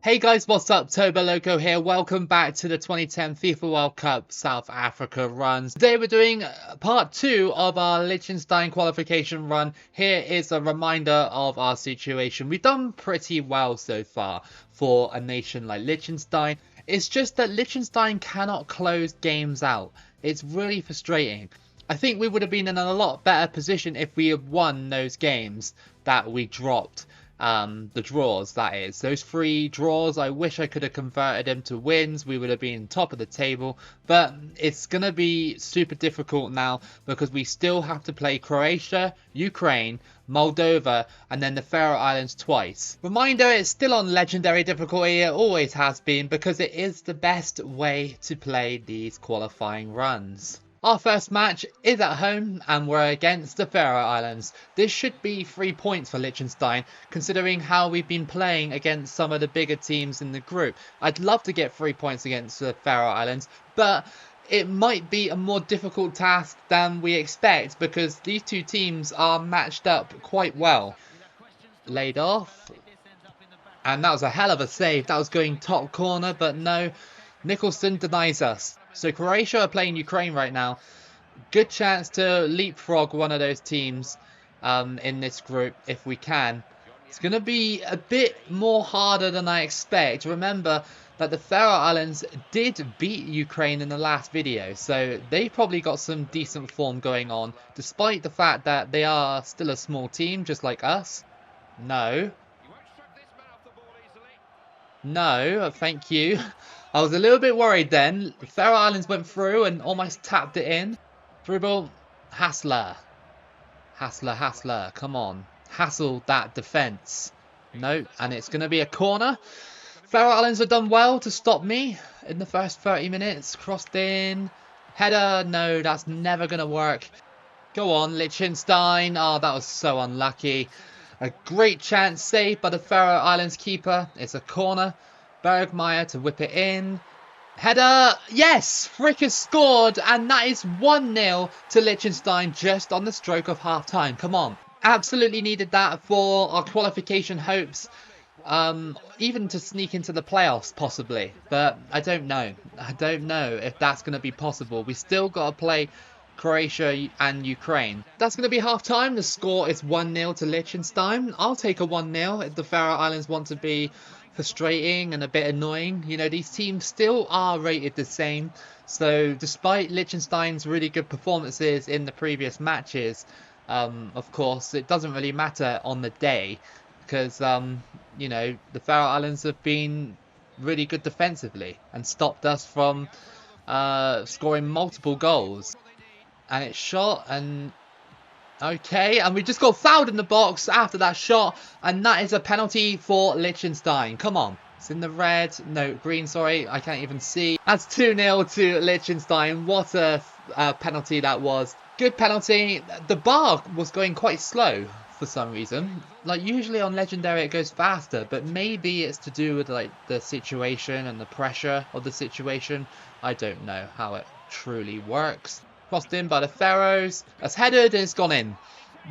Hey guys, what's up? Toboloco here. Welcome back to the 2010 FIFA World Cup South Africa runs. Today we're doing part 2 of our Liechtenstein qualification run. Here is a reminder of our situation. We've done pretty well so far for a nation like Liechtenstein. It's just that Liechtenstein cannot close games out. It's really frustrating. I think we would have been in a lot better position if we had won those games that we dropped. The draws, that is. Those 3 draws, I wish I could have converted them to wins. We would have been top of the table. But it's going to be super difficult now because we still have to play Croatia, Ukraine, Moldova, and then the Faroe Islands twice. Reminder, it's still on legendary difficulty. It always has been because it is the best way to play these qualifying runs. Our first match is at home and we're against the Faroe Islands. This should be 3 points for Liechtenstein considering how we've been playing against some of the bigger teams in the group. I'd love to get 3 points against the Faroe Islands, but it might be a more difficult task than we expect because these 2 teams are matched up quite well. Laid off. And that was a hell of a save. That was going top corner, but no, Nicholson denies us. So Croatia are playing Ukraine right now. Good chance to leapfrog one of those teams in this group if we can. It's going to be a bit more harder than I expect. Remember that the Faroe Islands did beat Ukraine in the last video. So they've probably got some decent form going on. Despite the fact that they are still a small team just like us. No. No, thank you. I was a little bit worried then. The Faroe Islands went through and almost tapped it in. Through ball. Hassler. Hassler. Come on. Hassle that defence. No, and it's going to be a corner. Faroe Islands have done well to stop me in the first 30 minutes. Crossed in. Header. No, that's never going to work. Go on, Liechtenstein. Oh, that was so unlucky. A great chance saved by the Faroe Islands keeper. It's a corner. Bergmeyer to whip it in. Header. Yes! Frick has scored. And that is 1-0 to Liechtenstein just on the stroke of half-time. Come on. Absolutely needed that for our qualification hopes. Even to sneak into the playoffs, possibly. But I don't know. I don't know if that's going to be possible. We still got to play Croatia and Ukraine. That's going to be half-time. The score is 1-0 to Liechtenstein. I'll take a 1-0 if the Faroe Islands want to be frustrating and a bit annoying. You know, these teams still are rated the same. So despite Liechtenstein's really good performances in the previous matches, of course, it doesn't really matter on the day because, you know, the Faroe Islands have been really good defensively and stopped us from scoring multiple goals. And it's shot and okay, and we just got fouled in the box after that shot, and that is a penalty for Liechtenstein. Come on, it's in the red, no, green, sorry, I can't even see. That's 2-0 to Liechtenstein. What a penalty that was. Good penalty. The bar was going quite slow for some reason. Like usually on Legendary it goes faster, but maybe it's to do with like the situation and the pressure of the situation. I don't know how it truly works. Crossed in by the Faroes. That's headed and it's gone in.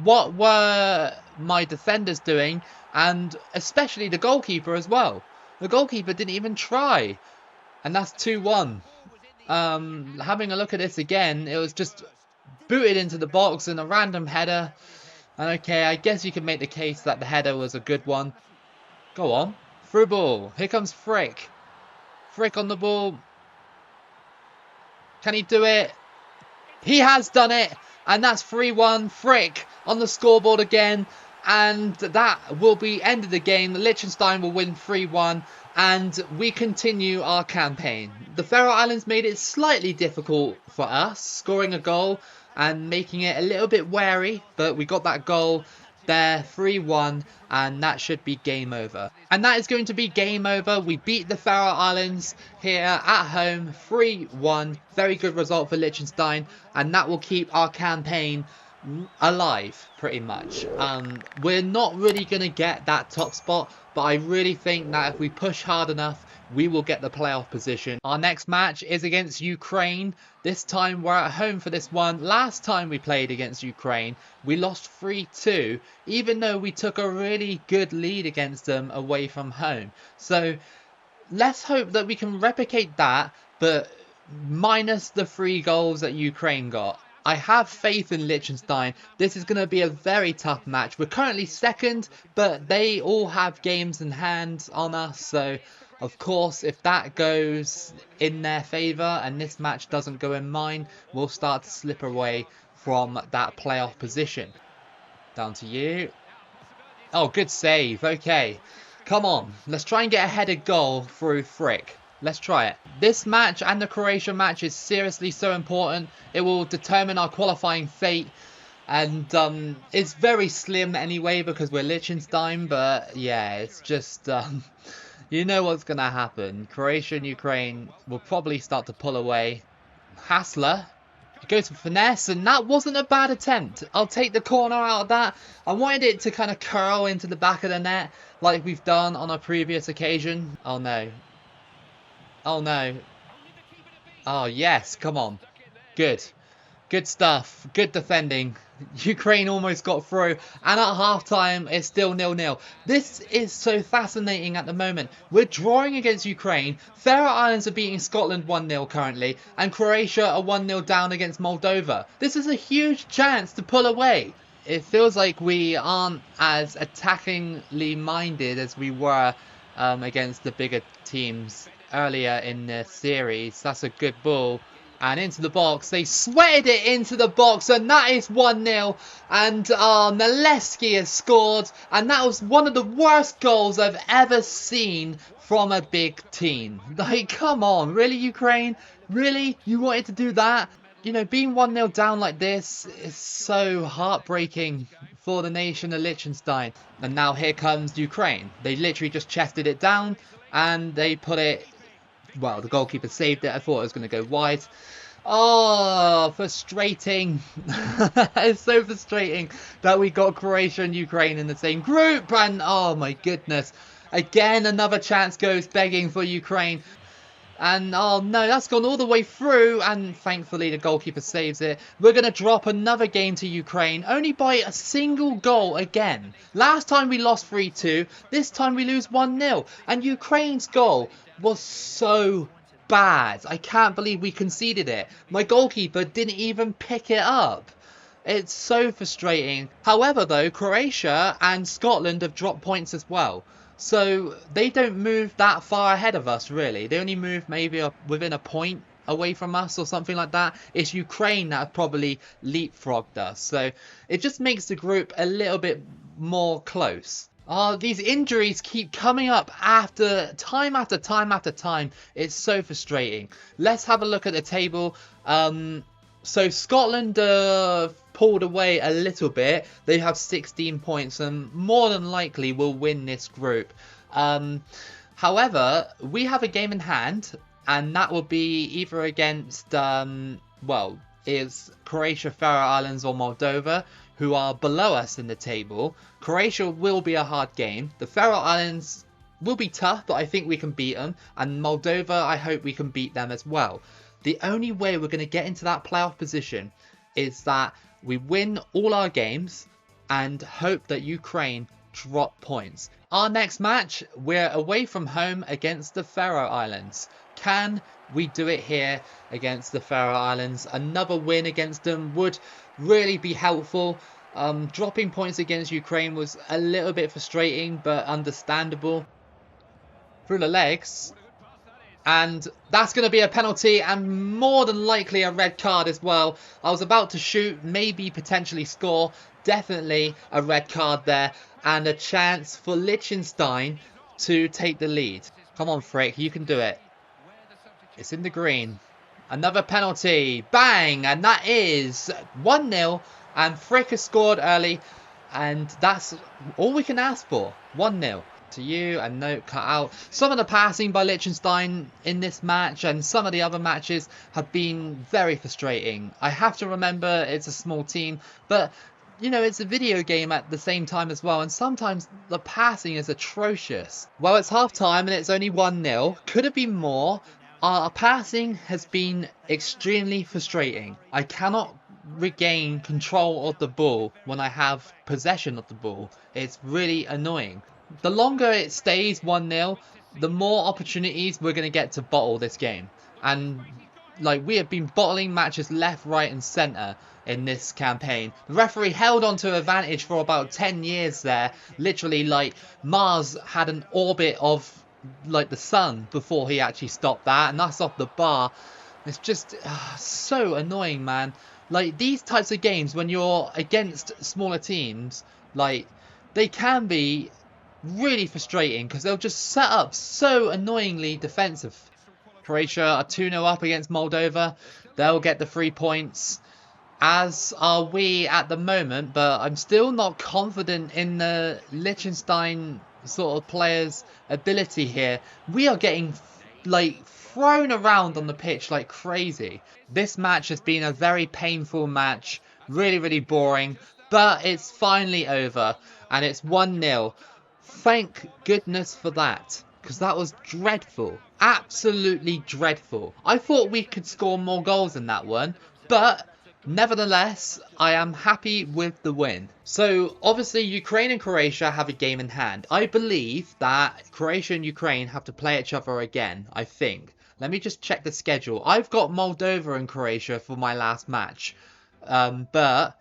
What were my defenders doing? And especially the goalkeeper as well. The goalkeeper didn't even try. And that's 2-1. Having a look at this again, it was just booted into the box in a random header. And okay, I guess you can make the case that the header was a good one. Go on. Through ball. Here comes Frick. Frick on the ball. Can he do it? He has done it, and that's 3-1. Frick on the scoreboard again, and that will be end of the game. Liechtenstein will win 3-1, and we continue our campaign. The Faroe Islands made it slightly difficult for us, scoring a goal and making it a little bit wary, but we got that goal there, 3-1, and that should be game over. And that is going to be game over. We beat the Faroe Islands here at home, 3-1. Very good result for Liechtenstein, and that will keep our campaign alive, pretty much. We're not really going to get that top spot, but I really think that if we push hard enough, we will get the playoff position. Our next match is against Ukraine. This time we're at home for this one. Last time we played against Ukraine, we lost 3-2, even though we took a really good lead against them away from home. So let's hope that we can replicate that, but minus the 3 goals that Ukraine got. I have faith in Liechtenstein. This is going to be a very tough match. We're currently second, but they all have games in hand on us. So, of course, if that goes in their favour and this match doesn't go in mine, we'll start to slip away from that playoff position. Down to you. Oh, good save. Okay. Come on. Let's try and get a headed goal through Frick. Let's try it. This match and the Croatia match is seriously so important. It will determine our qualifying fate. And it's very slim anyway because we're Liechtenstein. But yeah, it's just... you know what's going to happen. Croatia and Ukraine will probably start to pull away. Hassler. It goes for finesse, and that wasn't a bad attempt. I'll take the corner out of that. I wanted it to kind of curl into the back of the net like we've done on a previous occasion. Oh no. Oh no. Oh yes, come on. Good. Good stuff. Good defending. Ukraine almost got through, and at half-time it's still 0-0. This is so fascinating at the moment. We're drawing against Ukraine. Faroe Islands are beating Scotland 1-0 currently, and Croatia are 1-0 down against Moldova. This is a huge chance to pull away. It feels like we aren't as attackingly minded as we were against the bigger teams earlier in the series. That's a good ball. And into the box. They sweated it into the box. And that is 1-0. And Naleski has scored. And that was one of the worst goals I've ever seen from a big team. Like, come on. Really, Ukraine? Really? You wanted to do that? You know, being 1-0 down like this is so heartbreaking for the nation of Liechtenstein. And now here comes Ukraine. They literally just chested it down. And they put it... Well, the goalkeeper saved it. I thought it was going to go wide. Oh, frustrating. It's so frustrating that we got Croatia and Ukraine in the same group. And oh my goodness. Again, another chance goes begging for Ukraine. And oh no, that's gone all the way through. And thankfully the goalkeeper saves it. We're going to drop another game to Ukraine. Only by a single goal again. Last time we lost 3-2. This time we lose 1-0. And Ukraine's goal was so bad. I can't believe we conceded it. My goalkeeper didn't even pick it up. It's so frustrating. However though, Croatia and Scotland have dropped points as well. So they don't move that far ahead of us really. They only move maybe within a point away from us or something like that. It's Ukraine that have probably leapfrogged us. So it just makes the group a little bit more close. Oh, these injuries keep coming up after time. It's so frustrating. Let's have a look at the table. So Scotland pulled away a little bit. They have 16 points and more than likely will win this group. However, we have a game in hand and that will be either against, well, it's Croatia, Faroe Islands or Moldova, who are below us in the table. Croatia will be a hard game. The Faroe Islands will be tough, but I think we can beat them. And Moldova, I hope we can beat them as well. The only way we're going to get into that playoff position is that we win all our games and hope that Ukraine drop points. Our next match, we're away from home against the Faroe Islands. Can we do it here against the Faroe Islands? Another win against them would really be helpful. Dropping points against Ukraine was a little bit frustrating, but understandable. Through the legs. And that's going to be a penalty and more than likely a red card as well. I was about to shoot, maybe potentially score. Definitely a red card there. And a chance for Liechtenstein to take the lead. Come on, Frick, you can do it. It's in the green. Another penalty. Bang! And that is 1-0. And Frick has scored early. And that's all we can ask for. 1-0. To you, a note cut out. Some of the passing by Liechtenstein in this match and some of the other matches have been very frustrating. I have to remember it's a small team, but you know, it's a video game at the same time as well, and sometimes the passing is atrocious. Well, it's half time and it's only 1-0. Could have been more. Our passing has been extremely frustrating. I cannot regain control of the ball when I have possession of the ball. It's really annoying. The longer it stays 1-0, the more opportunities we're going to get to bottle this game. And like, we have been bottling matches left, right and centre in this campaign. The referee held on to advantage for about 10 years there. Literally, like, Mars had an orbit of like the sun before he actually stopped that, and that's off the bar. It's just so annoying, man. Like, these types of games, when you're against smaller teams, like, they can be really frustrating because they'll just set up so annoyingly defensive. Croatia are 2-0 up against Moldova. They'll get the 3 points, as are we at the moment, but I'm still not confident in the Liechtenstein sort of players' ability here. We are getting like thrown around on the pitch like crazy. This match has been a very painful match, really boring, but it's finally over and it's 1-0. Thank goodness for that, because that was dreadful, absolutely dreadful. I thought we could score more goals in that one, but nevertheless, I am happy with the win. So, obviously, Ukraine and Croatia have a game in hand. I believe that Croatia and Ukraine have to play each other again, I think. Let me just check the schedule. I've got Moldova and Croatia for my last match. But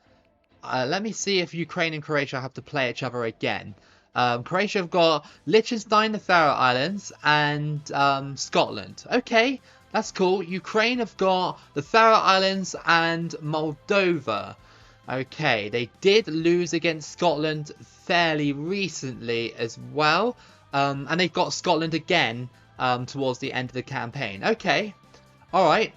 let me see if Ukraine and Croatia have to play each other again. Croatia have got Liechtenstein, the Faroe Islands, and Scotland. Okay. That's cool. Ukraine have got the Faroe Islands and Moldova. Okay, they did lose against Scotland fairly recently as well. And they've got Scotland again towards the end of the campaign. Okay, alright.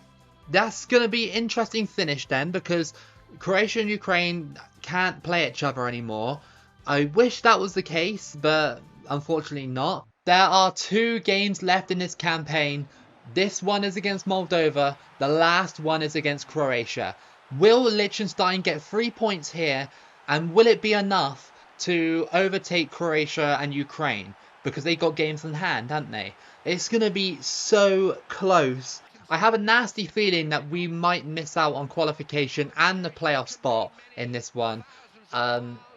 That's going to be an interesting finish then, because Croatia and Ukraine can't play each other anymore. I wish that was the case, but unfortunately not. There are 2 games left in this campaign. This one is against Moldova. The last one is against Croatia. Will Liechtenstein get 3 points here? And will it be enough to overtake Croatia and Ukraine? Because they got games in hand, haven't they? It's going to be so close. I have a nasty feeling that we might miss out on qualification and the playoff spot in this one.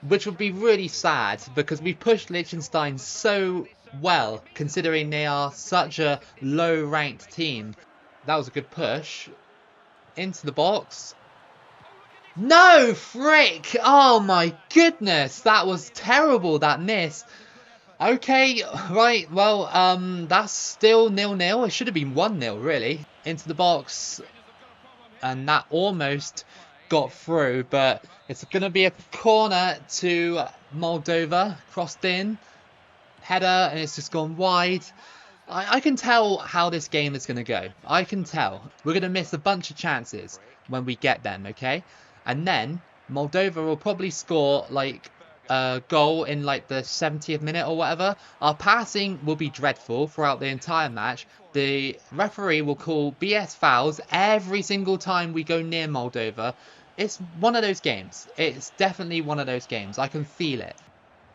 Which would be really sad, because we pushed Liechtenstein so well, considering they are such a low-ranked team. That was a good push. Into the box. No, frick! Oh my goodness, that was terrible, that miss. Okay, right, well, that's still 0-0. It should have been 1-0, really. Into the box. And that almost got through, but it's going to be a corner to Moldova. Crossed in. Header, and it's just gone wide. I can tell how this game is going to go. I can tell. We're going to miss a bunch of chances when we get them, okay? And then Moldova will probably score like a goal in like the 70th minute or whatever. Our passing will be dreadful throughout the entire match. The referee will call BS fouls every single time we go near Moldova. It's one of those games. It's definitely one of those games. I can feel it.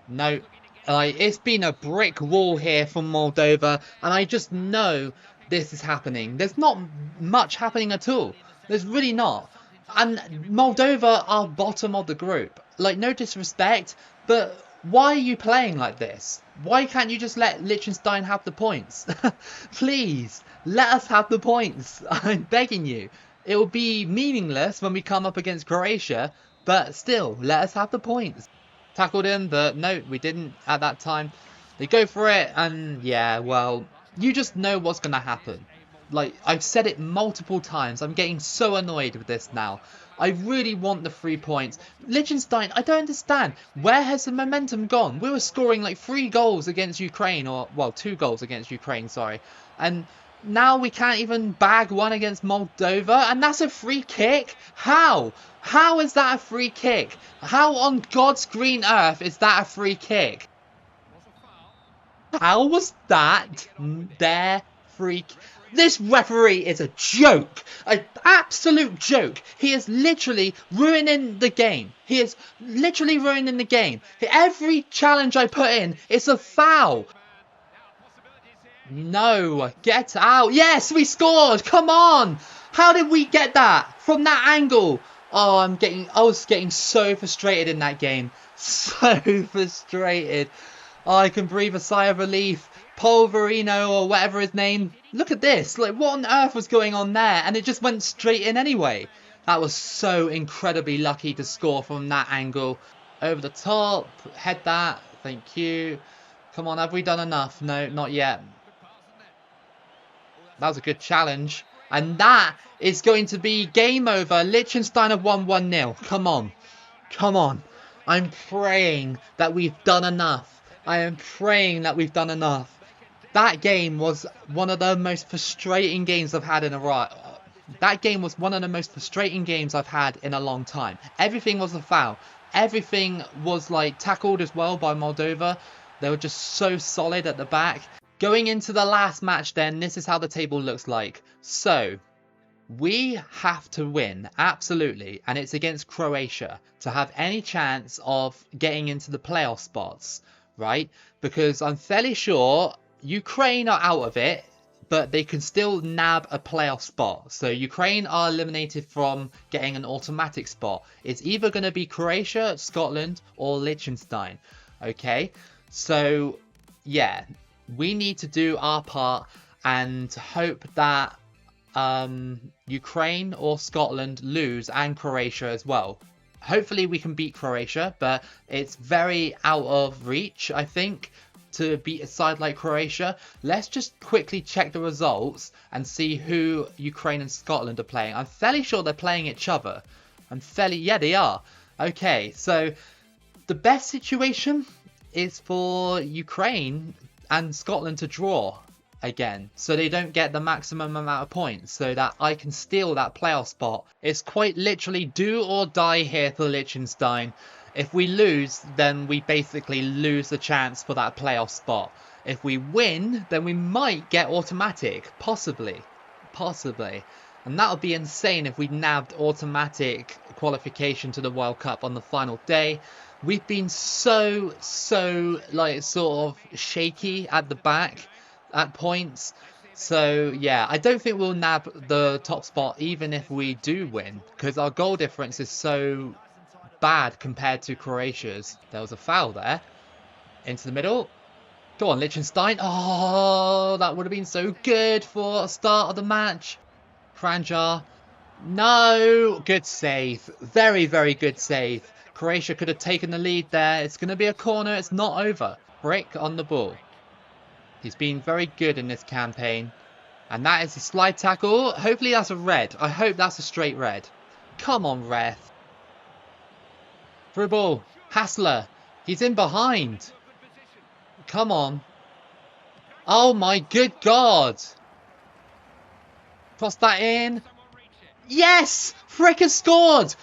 No. Like, it's been a brick wall here from Moldova, and I just know this is happening. There's not much happening at all. There's really not. And Moldova are bottom of the group. Like, no disrespect, but why are you playing like this? Why can't you just let Liechtenstein have the points? Please, let us have the points. I'm begging you. It will be meaningless when we come up against Croatia, but still, let us have the points. Tackled him, but no, we didn't at that time. They go for it, and yeah, well, you just know what's going to happen. Like, I've said it multiple times. I'm getting so annoyed with this now. I really want the 3 points. Liechtenstein, I don't understand. Where has the momentum gone? We were scoring like 3 goals against Ukraine, or, well, 2 goals against Ukraine, sorry. And now we can't even bag one against Moldova, and that's a free kick? How? How is that a free kick? How on God's green earth is that a free kick? How was that their free kick? This referee is a joke. An absolute joke. He is literally ruining the game. He is literally ruining the game. Every challenge I put in, it's a foul. No, get out. Yes, we scored. Come on. How did we get that? From that angle. Oh, I was getting so frustrated in that game. So frustrated. Oh, I can breathe a sigh of relief. Polverino or whatever his name. Look at this. Like, what on earth was going on there? And it just went straight in anyway. That was so incredibly lucky to score from that angle. Over the top. Head that. Thank you. Come on, have we done enough? No, not yet. That was a good challenge. And that is going to be game over. Liechtenstein have won 1-0. Come on. Come on. I'm praying that we've done enough. I am praying that we've done enough. That game was one of the most frustrating games I've had in a while. That game was one of the most frustrating games I've had in a long time. Everything was a foul. Everything was like tackled as well by Moldova. They were just so solid at the back. Going into the last match then, this is how the table looks like. So, we have to win, absolutely, and it's against Croatia to have any chance of getting into the playoff spots, right? Because I'm fairly sure Ukraine are out of it, but they can still nab a playoff spot. So Ukraine are eliminated from getting an automatic spot. It's either going to be Croatia, Scotland, or Liechtenstein, okay? So, yeah, we need to do our part and hope that Ukraine or Scotland lose, and Croatia as well. Hopefully we can beat Croatia, but it's very out of reach, I think, to beat a side like Croatia. Let's just quickly check the results and see who Ukraine and Scotland are playing. I'm fairly sure they're playing each other. Yeah, they are. Okay, so the best situation is for Ukraine and Scotland to draw again, so they don't get the maximum amount of points, so that I can steal that playoff spot. It's quite literally do or die here for Liechtenstein. If we lose, then we basically lose the chance for that playoff spot. If we win, then we might get automatic, possibly, and that would be insane if we nabbed automatic qualification to the World Cup on the final day. We've been so like sort of shaky at the back at points, so yeah, I don't think we'll nab the top spot even if we do win, because our goal difference is so bad compared to Croatia's. There was a foul there. Into the middle. Go on, Liechtenstein. Oh, that would have been so good for a start of the match. Kranjar. No. Good save. Very, very good save. Croatia could have taken the lead there. It's going to be a corner. It's not over. Brick on the ball. He's been very good in this campaign. And that is a slide tackle. Hopefully that's a red. I hope that's a straight red. Come on, ref. Through ball. Hassler. He's in behind. Come on. Oh my good God. Cross that in. Yes! Frick has scored.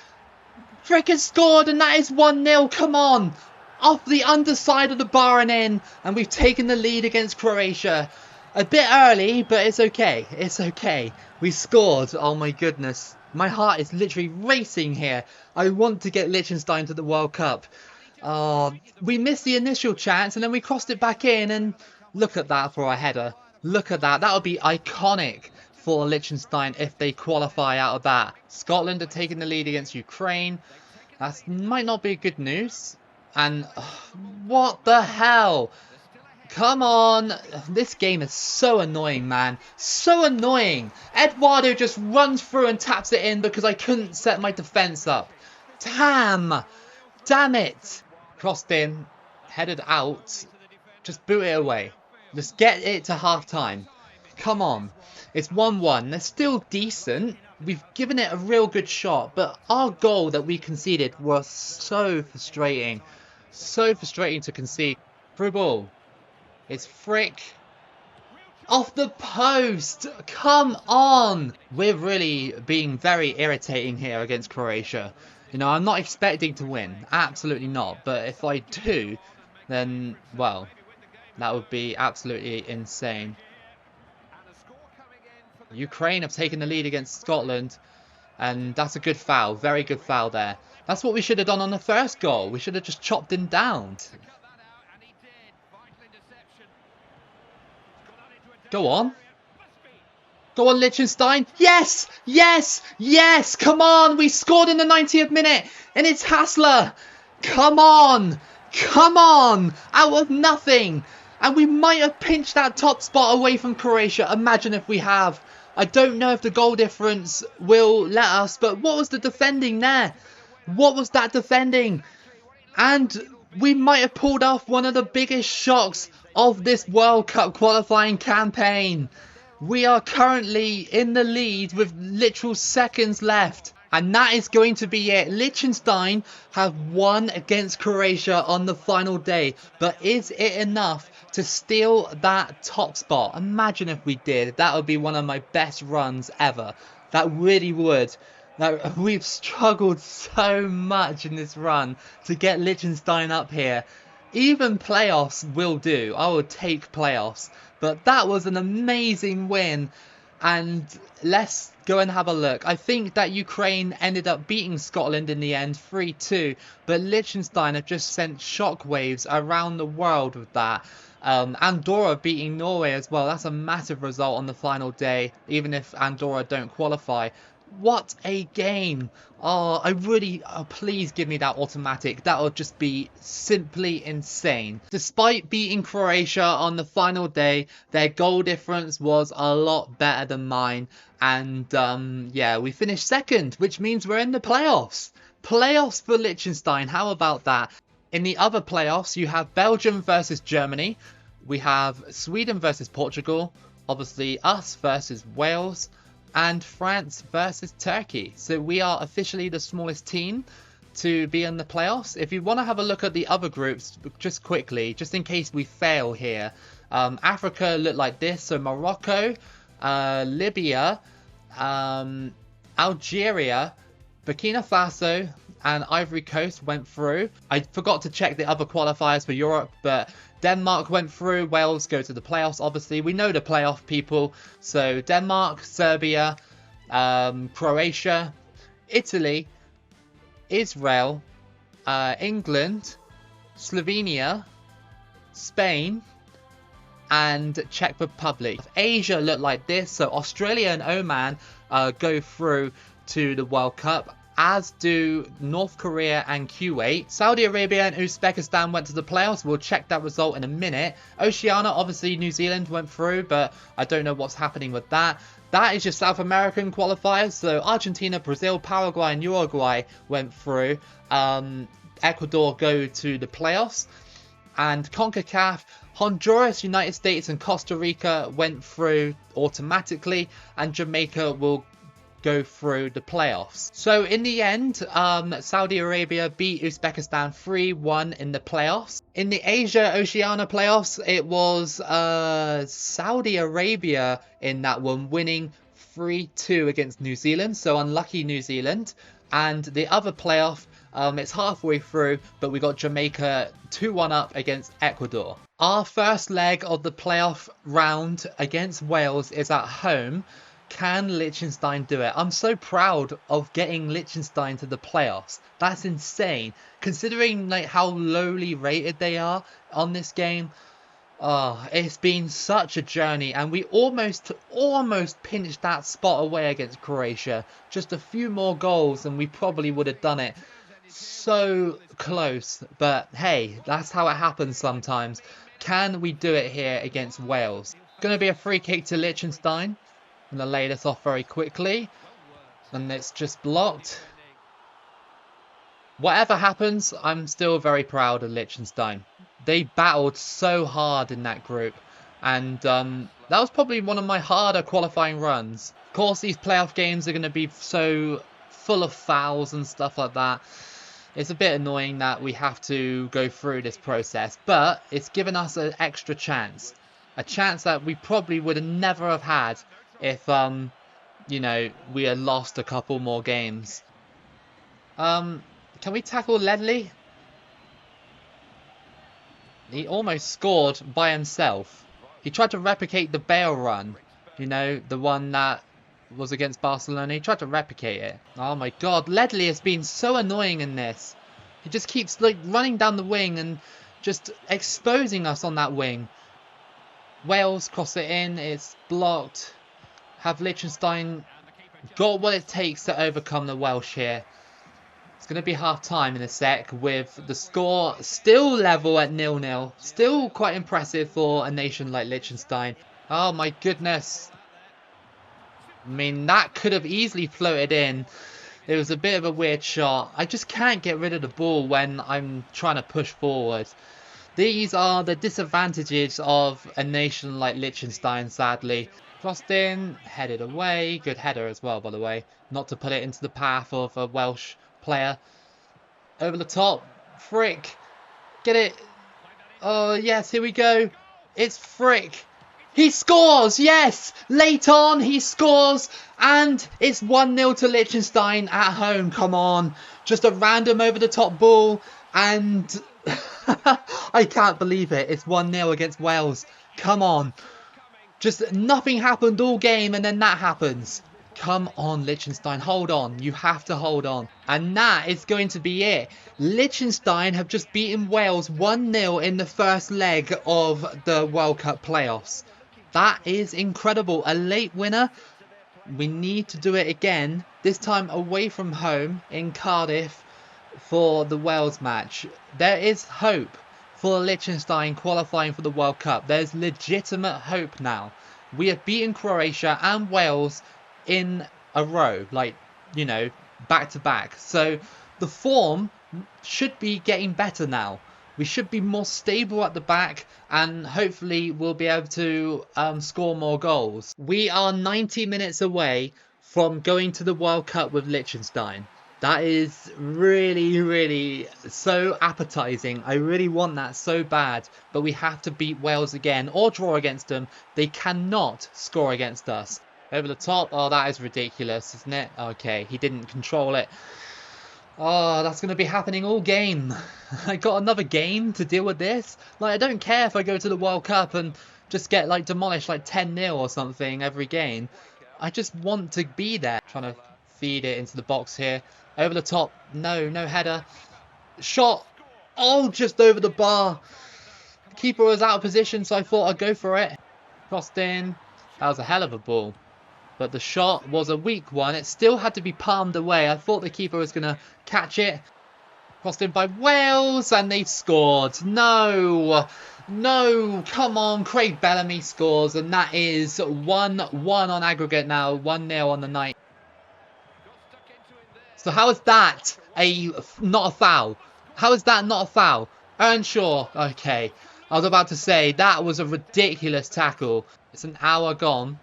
Frick has scored, and that is 1-0. Come on. Off the underside of the bar and in. And we've taken the lead against Croatia. A bit early, but it's okay. It's okay. We scored. Oh my goodness. My heart is literally racing here. I want to get Liechtenstein to the World Cup. Oh, we missed the initial chance and then we crossed it back in, and look at that for a header. Look at that. That would be iconic for Liechtenstein if they qualify out of that. Scotland are taking the lead against Ukraine. That might not be good news. And what the hell? Come on. This game is so annoying, man. So annoying. Eduardo just runs through and taps it in because I couldn't set my defence up. Damn. Damn it. Crossed in. Headed out. Just boot it away. Just get it to half-time. Come on. It's 1-1. They're still decent. We've given it a real good shot. But our goal that we conceded was so frustrating. So frustrating to concede. Through ball. It's Frick. Off the post. Come on. We're really being very irritating here against Croatia. You know, I'm not expecting to win. Absolutely not. But if I do, then, well, that would be absolutely insane. Ukraine have taken the lead against Scotland. And that's a good foul. Very good foul there. That's what we should have done on the first goal. We should have just chopped him down. Go on. Go on, Liechtenstein. Yes! Yes! Yes! Come on! We scored in the 90th minute! And it's Hassler! Come on! Come on! Out of nothing! And we might have pinched that top spot away from Croatia. Imagine if we have. I don't know if the goal difference will let us, but what was the defending there? What was that defending? And we might have pulled off one of the biggest shocks of this World Cup qualifying campaign. We are currently in the lead with literal seconds left. And that is going to be it. Liechtenstein have won against Croatia on the final day. But is it enough to steal that top spot? Imagine if we did. That would be one of my best runs ever. That really would. Now, we've struggled so much in this run to get Liechtenstein up here. Even playoffs will do. I will take playoffs. But that was an amazing win. And let's go and have a look. I think that Ukraine ended up beating Scotland in the end 3-2. But Liechtenstein have just sent shockwaves around the world with that. Andorra beating Norway as well. That's a massive result on the final day. Even if Andorra don't qualify. What a game. Oh, I really, please give me that automatic. That would just be simply insane. Despite beating Croatia on the final day, their goal difference was a lot better than mine. And yeah, we finished second, which means we're in the playoffs. Playoffs for Liechtenstein. How about that? In the other playoffs, you have Belgium versus Germany. We have Sweden versus Portugal. Obviously, us versus Wales. And France versus Turkey. So we are officially the smallest team to be in the playoffs. If you want to have a look at the other groups, just quickly, just in case we fail here. Africa looked like this. So Morocco, Libya, Algeria, Burkina Faso, and Ivory Coast went through. I forgot to check the other qualifiers for Europe, but Denmark went through. Wales go to the playoffs, obviously. We know the playoff people. So Denmark, Serbia, Croatia, Italy, Israel, England, Slovenia, Spain, and Czech Republic. Asia looked like this. So Australia and Oman go through to the World Cup, as do North Korea and Kuwait. Saudi Arabia and Uzbekistan went to the playoffs. We'll check that result in a minute. Oceania, obviously New Zealand went through, but I don't know what's happening with that. That is your South American qualifiers. So Argentina, Brazil, Paraguay and Uruguay went through. Ecuador go to the playoffs. And CONCACAF, Honduras, United States and Costa Rica went through automatically. And Jamaica will go through the playoffs. So in the end, Saudi Arabia beat Uzbekistan 3-1 in the playoffs. In the Asia-Oceania playoffs, it was Saudi Arabia in that one, winning 3-2 against New Zealand. So unlucky New Zealand. And the other playoff, it's halfway through, but we got Jamaica 2-1 up against Ecuador. Our first leg of the playoff round against Wales is at home. Can Liechtenstein do it? I'm so proud of getting Liechtenstein to the playoffs. That's insane. Considering like how lowly rated they are on this game. Oh, it's been such a journey. And we almost pinched that spot away against Croatia. Just a few more goals and we probably would have done it. So close. But hey, that's how it happens sometimes. Can we do it here against Wales? Going to be a free kick to Liechtenstein. I'm going to lay this off very quickly. And it's just blocked. Whatever happens, I'm still very proud of Liechtenstein. They battled so hard in that group. And that was probably one of my harder qualifying runs. Of course, these playoff games are going to be so full of fouls and stuff like that. It's a bit annoying that we have to go through this process. But it's given us an extra chance. A chance that we probably would have never have had if, you know, we had lost a couple more games. Can we tackle Ledley? He almost scored by himself. He tried to replicate the Bale run. You know, the one that was against Barcelona. He tried to replicate it. Oh my god, Ledley has been so annoying in this. He just keeps like running down the wing and just exposing us on that wing. Wales cross it in. It's blocked. Have Liechtenstein got what it takes to overcome the Welsh here? It's going to be half time in a sec with the score still level at 0-0. Still quite impressive for a nation like Liechtenstein. Oh my goodness. I mean, that could have easily floated in. It was a bit of a weird shot. I just can't get rid of the ball when I'm trying to push forward. These are the disadvantages of a nation like Liechtenstein, sadly. Crossed in, headed away. Good header as well, by the way. Not to put it into the path of a Welsh player. Over the top. Frick. Get it. Oh, yes, here we go. It's Frick. He scores! Yes! Late on, he scores! And it's 1-0 to Liechtenstein at home. Come on. Just a random over-the-top ball. And I can't believe it. It's 1-0 against Wales. Come on. Just nothing happened all game and then that happens. Come on, Liechtenstein. Hold on. You have to hold on. And that is going to be it. Liechtenstein have just beaten Wales 1-0 in the first leg of the World Cup playoffs. That is incredible. A late winner. We need to do it again. This time away from home in Cardiff for the Wales match. There is hope for Liechtenstein qualifying for the World Cup. There's legitimate hope now. We have beaten Croatia and Wales in a row, like, you know, back to back. So the form should be getting better now. We should be more stable at the back and hopefully we'll be able to score more goals. We are 90 minutes away from going to the World Cup with Liechtenstein. That is really, really so appetizing. I really want that so bad. But we have to beat Wales again or draw against them. They cannot score against us. Over the top. Oh, that is ridiculous, isn't it? Okay, he didn't control it. Oh, that's going to be happening all game. I got another game to deal with this. Like, I don't care if I go to the World Cup and just get, like, demolished, like, 10-0 or something every game. I just want to be there. Trying to feed it into the box here. Over the top. No header. Shot. Oh, just over the bar. Keeper was out of position, so I thought I'd go for it. Crossed in. That was a hell of a ball. But the shot was a weak one. It still had to be palmed away. I thought the keeper was going to catch it. Crossed in by Wales, and they've scored. No. Come on. Craig Bellamy scores, and that is 1-1 on aggregate now. 1-0 on the night. So how is that not a foul? How is that not a foul? Earnshaw. Okay. I was about to say, that was a ridiculous tackle. It's an hour gone.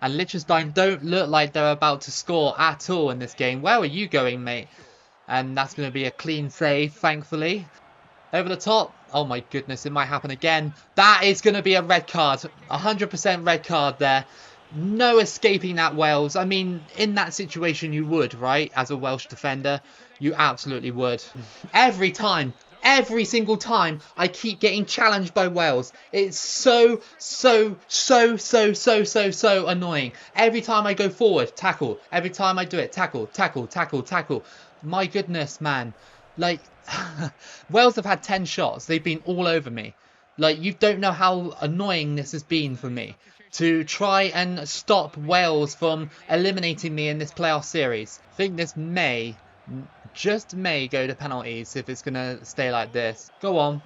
And Liechtenstein don't look like they're about to score at all in this game. Where were you going, mate? And that's going to be a clean save, thankfully. Over the top. Oh my goodness, it might happen again. That is going to be a red card. 100% red card there. No escaping that Wales. I mean, in that situation you would, right? As a Welsh defender, you absolutely would. Every time, every single time, I keep getting challenged by Wales. It's so annoying. Every time I go forward, tackle. Every time I do it, tackle. My goodness, man. Like, Wales have had 10 shots. They've been all over me. Like, you don't know how annoying this has been for me. To try and stop Wales from eliminating me in this playoff series. I think this just may go to penalties if it's going to stay like this. Go on.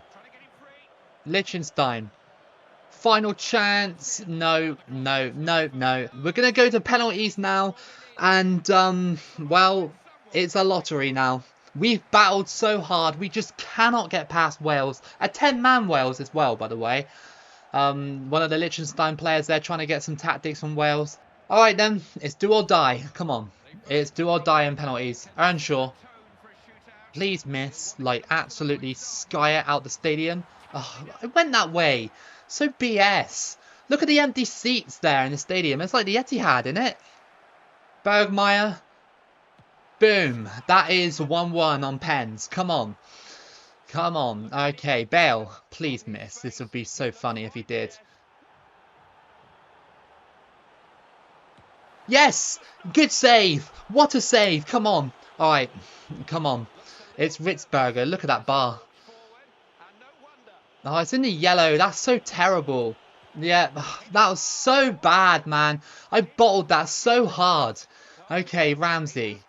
Liechtenstein. Final chance. No. We're going to go to penalties now. And, well, it's a lottery now. We've battled so hard. We just cannot get past Wales. A 10-man Wales as well, by the way. One of the Liechtenstein players there trying to get some tactics from Wales. Alright then, it's do or die. Come on. It's do or die in penalties. Earnshaw. Please miss. Like, absolutely sky it out the stadium. Oh, it went that way. So BS. Look at the empty seats there in the stadium. It's like the Etihad, isn't it? Bergmeyer. Boom. That is 1-1 on pens. Come on. Come on. Okay, Bale, please miss. This would be so funny if he did. Yes! Good save! What a save! Come on. Alright, come on. It's Ritzberger. Look at that bar. Oh, it's in the yellow. That's so terrible. Yeah, that was so bad, man. I bottled that so hard. Okay, Ramsey.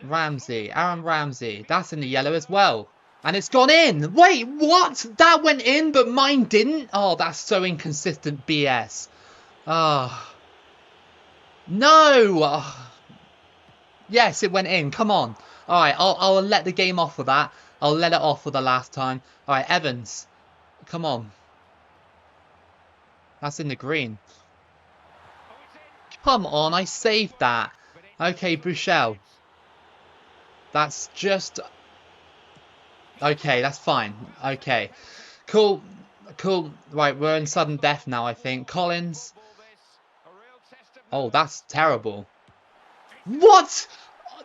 Ramsey. Aaron Ramsey. That's in the yellow as well. And it's gone in. Wait, what? That went in, but mine didn't? Oh, that's so inconsistent BS. Oh. No! Oh. Yes, it went in. Come on. All right, I'll let the game off for that. I'll let it off for the last time. All right, Evans. Come on. That's in the green. Come on, I saved that. Okay, Bushell. That's just... Okay, that's fine. Okay. Cool. Cool. Right, we're in sudden death now, I think. Collins. Oh, that's terrible. What?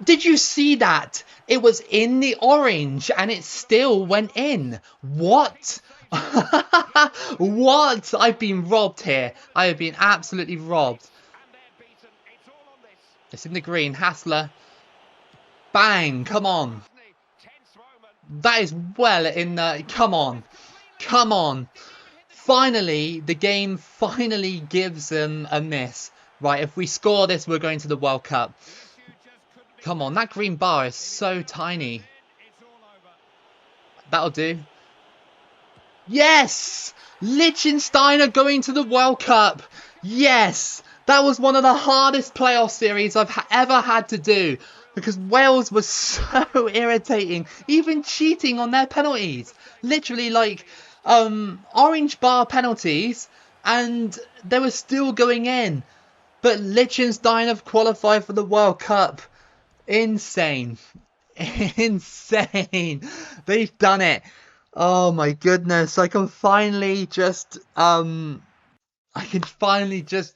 Did you see that? It was in the orange and it still went in. What? What? I've been robbed here. I have been absolutely robbed. It's in the green. Hassler. Bang. Come on. That is well in the... Come on. Come on. Finally, the game finally gives them a miss. Right, if we score this, we're going to the World Cup. Come on, that green bar is so tiny. That'll do. Yes! Liechtenstein are going to the World Cup. Yes! That was one of the hardest playoff series I've ever had to do. Because Wales was so irritating. Even cheating on their penalties. Literally like orange bar penalties. And they were still going in. But Liechtenstein have qualified for the World Cup. Insane. Insane. They've done it. Oh my goodness. I can finally just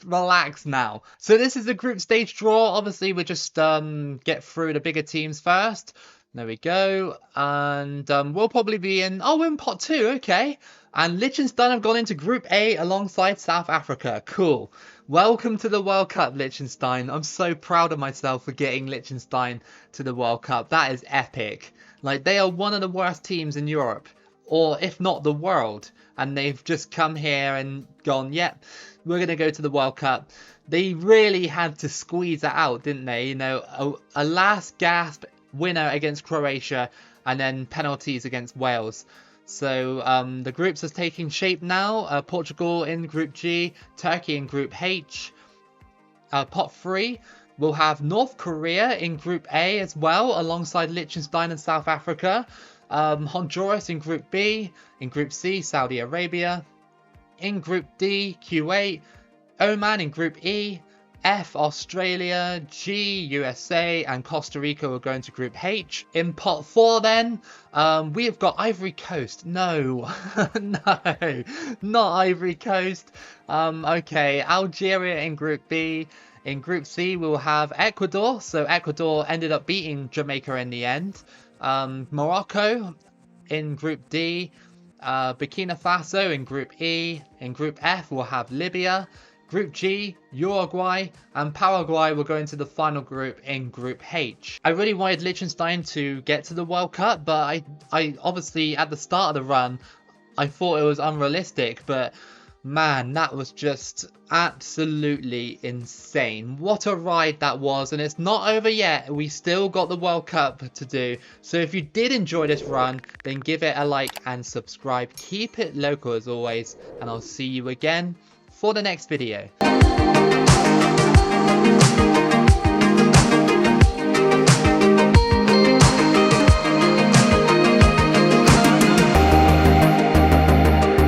relax now. So this is the group stage draw. Obviously we just get through the bigger teams first. There we go. And we'll probably be in... Oh, we're in pot 2. Okay. And Liechtenstein have gone into Group A alongside South Africa. Cool. Welcome to the World Cup, Liechtenstein. I'm so proud of myself for getting Liechtenstein to the World Cup. That is epic. Like, they are one of the worst teams in Europe. Or if not the world. And they've just come here and gone, yep, we're going to go to the World Cup. They really had to squeeze it out, didn't they? You know, a last gasp winner against Croatia and then penalties against Wales. So the groups are taking shape now. Portugal in Group G, Turkey in Group H. Pot 3, we'll have North Korea in Group A as well, alongside Liechtenstein and South Africa. Honduras in Group B. In Group C, Saudi Arabia. In Group D, Kuwait. Oman in Group E. F, Australia. G, USA. And Costa Rica will go into Group H. In Pot 4 then, we have got Ivory Coast. No, no, not Ivory Coast. Okay, Algeria in Group B. In Group C, we'll have Ecuador. So Ecuador ended up beating Jamaica in the end. Morocco in Group D. Burkina Faso in Group E. In Group F, we'll have Libya. Group G, Uruguay, and Paraguay will go into the final group in Group H. I really wanted Liechtenstein to get to the World Cup, but I obviously, at the start of the run, I thought it was unrealistic, but man, that was just absolutely insane. What a ride that was, and it's not over yet. We still got the World Cup to do. So if you did enjoy this run, then give it a like and subscribe. Keep it local as always, and I'll see you again for the next video.